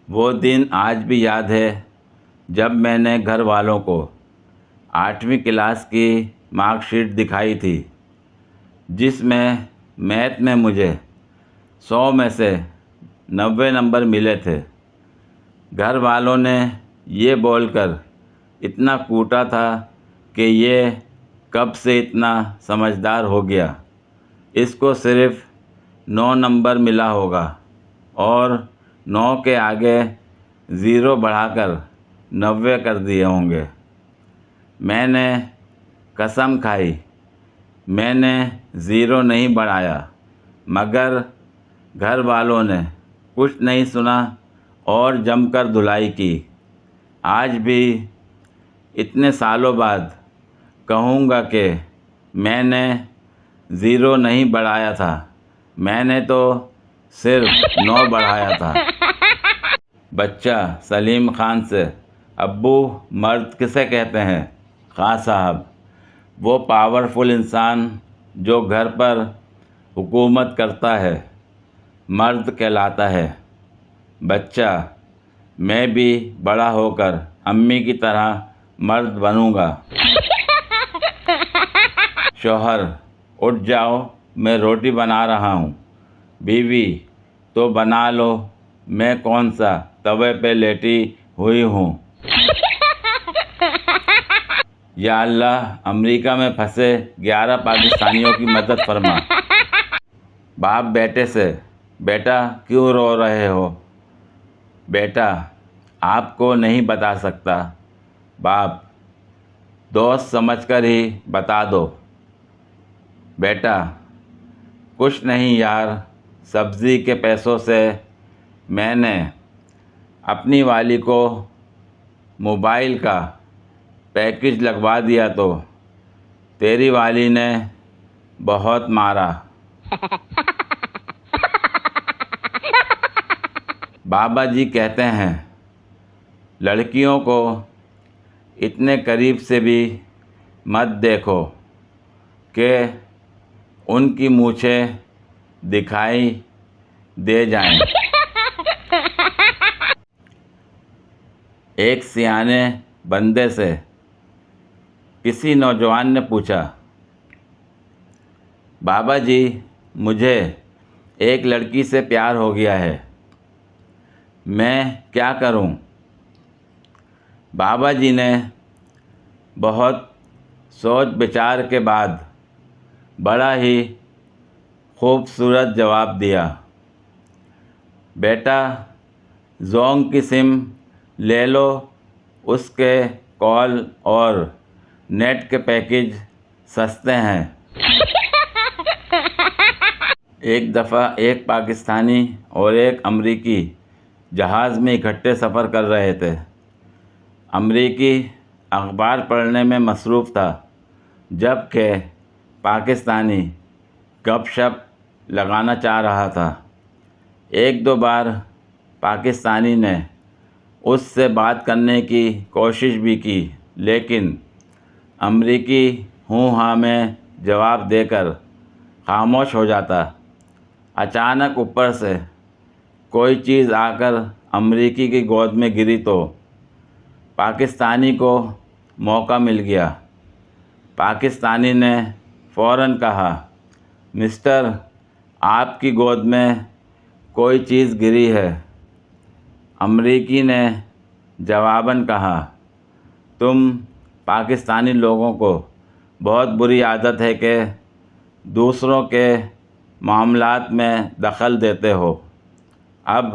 وہ دن آج بھی یاد ہے جب میں نے گھر والوں کو 8ویں کلاس کی مارک شیٹ دکھائی تھی، جس میں میتھ میں مجھے 100 میں سے 90 نمبر ملے تھے۔ گھر والوں نے یہ بول کر اتنا کوٹا تھا کہ یہ کب سے اتنا سمجھدار ہو گیا، اس کو صرف 9 نمبر ملا ہوگا اور 9 کے آگے 0 بڑھا کر 90 کر دیے ہوں گے۔ میں نے قسم کھائی میں نے 0 نہیں بڑھایا، مگر گھر والوں نے کچھ نہیں سنا اور جم کر دھلائی کی۔ آج بھی اتنے سالوں بعد کہوں گا کہ میں نے 0 نہیں بڑھایا تھا، میں نے تو صرف 9 بڑھایا تھا۔ بچہ سلیم خان سے: ابو، مرد کسے کہتے ہیں؟ خان صاحب: وہ پاورفل انسان جو گھر پر حکومت کرتا ہے، مرد کہلاتا ہے۔ بچہ: میں بھی بڑا ہو کر امی کی طرح مرد بنوں گا۔ شوہر: اٹھ جاؤ، میں روٹی بنا رہا ہوں۔ بیوی: تو بنا لو، میں کون سا توے پہ لیٹی ہوئی ہوں۔ یا اللہ، امریکہ میں پھنسے 11 پاکستانیوں کی مدد فرما۔ باپ بیٹے سے: بیٹا کیوں رو رہے ہو؟ بیٹا: آپ کو نہیں بتا سکتا۔ باپ: دوست سمجھ کر ہی بتا دو۔ بیٹا: کچھ نہیں یار، سبزی کے پیسوں سے میں نے اپنی والی کو موبائل کا پیکج لگوا دیا تو تیری والی نے بہت مارا۔ بابا جی کہتے ہیں: لڑکیوں کو اتنے قریب سے بھی مت دیکھو کہ ان کی مونچھیں دکھائی دے جائیں۔ ایک سیانے بندے سے کسی نوجوان نے پوچھا: بابا جی، مجھے ایک لڑکی سے پیار ہو گیا ہے، میں کیا کروں؟ بابا جی نے بہت سوچ بچار کے بعد بڑا ہی خوبصورت جواب دیا: بیٹا، زونگ کی سم لے لو، اس کے کال اور نیٹ کے پیکج سستے ہیں۔ ایک دفعہ ایک پاکستانی اور ایک امریکی جہاز میں اکٹھے سفر کر رہے تھے۔ امریکی اخبار پڑھنے میں مصروف تھا، جبکہ پاکستانی گپ شپ لگانا چاہ رہا تھا۔ ایک دو بار پاکستانی نے اس سے بات کرنے کی کوشش بھی کی، لیکن امریکی ہوں ہاں میں جواب دے کر خاموش ہو جاتا۔ اچانک اوپر سے کوئی چیز آ کر امریکی کی گود میں گری تو پاکستانی کو موقع مل گیا۔ پاکستانی نے فوراً کہا: مسٹر، آپ کی گود میں کوئی چیز گری ہے۔ امریکی نے جواباً کہا: تم پاکستانی لوگوں کو بہت بری عادت ہے کہ دوسروں کے معاملات میں دخل دیتے ہو۔ اب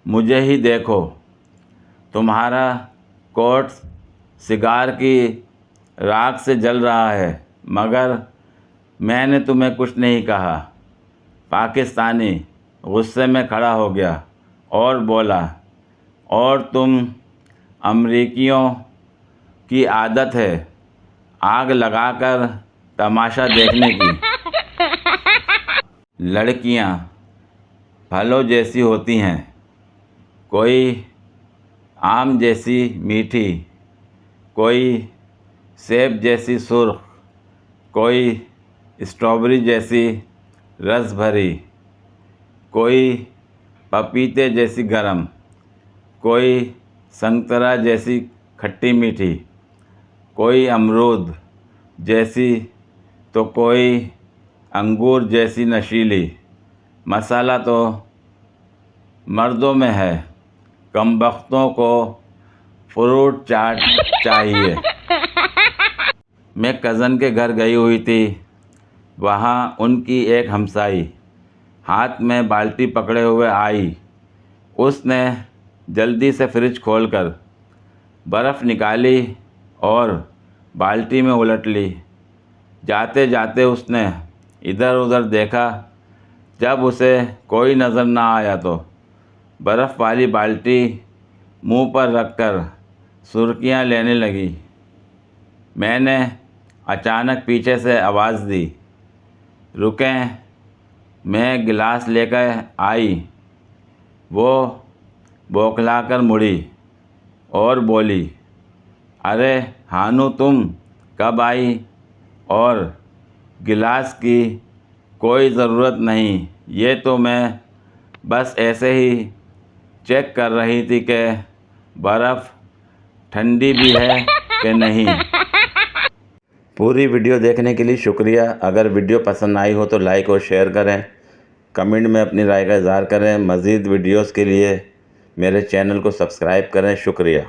مجھے ہی دیکھو، تمہارا کوٹ سگار کی راکھ سے جل رہا ہے، مگر میں نے تمہیں کچھ نہیں کہا۔ پاکستانی غصے میں کھڑا ہو گیا اور بولا: اور تم امریکیوں کی عادت ہے آگ لگا کر تماشا دیکھنے کی۔ لڑکیاں پھلوں جیسی ہوتی ہیں، کوئی آم جیسی میٹھی، کوئی سیب جیسی سرخ، کوئی اسٹرابری جیسی رس بھری، کوئی پپیتے جیسی گرم۔ کوئی سنگترا جیسی کھٹی میٹھی، کوئی امرود جیسی تو کوئی انگور جیسی نشیلی۔ مسالہ تو مردوں میں ہے، کمبختوں کو فروٹ چاٹ چاہیے۔ میں کزن کے گھر گئی ہوئی تھی، وہاں ان کی ایک ہمسائی ہاتھ میں بالٹی پکڑے ہوئے آئی۔ اس نے جلدی سے فریج کھول کر برف نکالی اور بالٹی میں الٹ لی۔ جاتے جاتے اس نے ادھر ادھر دیکھا، جب اسے کوئی نظر نہ آیا تو برف والی بالٹی منہ پر رکھ کر سرکیاں لینے لگی۔ میں نے اچانک پیچھے سے آواز دی، رکیں، میں گلاس لے کر آئی۔ وہ بوکھلا کر مڑی اور بولی، ارے ہانو تم کب آئی؟ اور گلاس کی کوئی ضرورت نہیں، یہ تو میں بس ایسے ہی چیک کر رہی تھی کہ برف ٹھنڈی بھی ہے کہ نہیں۔ پوری ویڈیو دیکھنے کے لیے شکریہ۔ اگر ویڈیو پسند آئی ہو تو لائک اور شیئر کریں، کمنٹ میں اپنی رائے کا اظہار کریں۔ مزید ویڈیوز کے لیے میرے چینل کو سبسکرائب کریں۔ شکریہ۔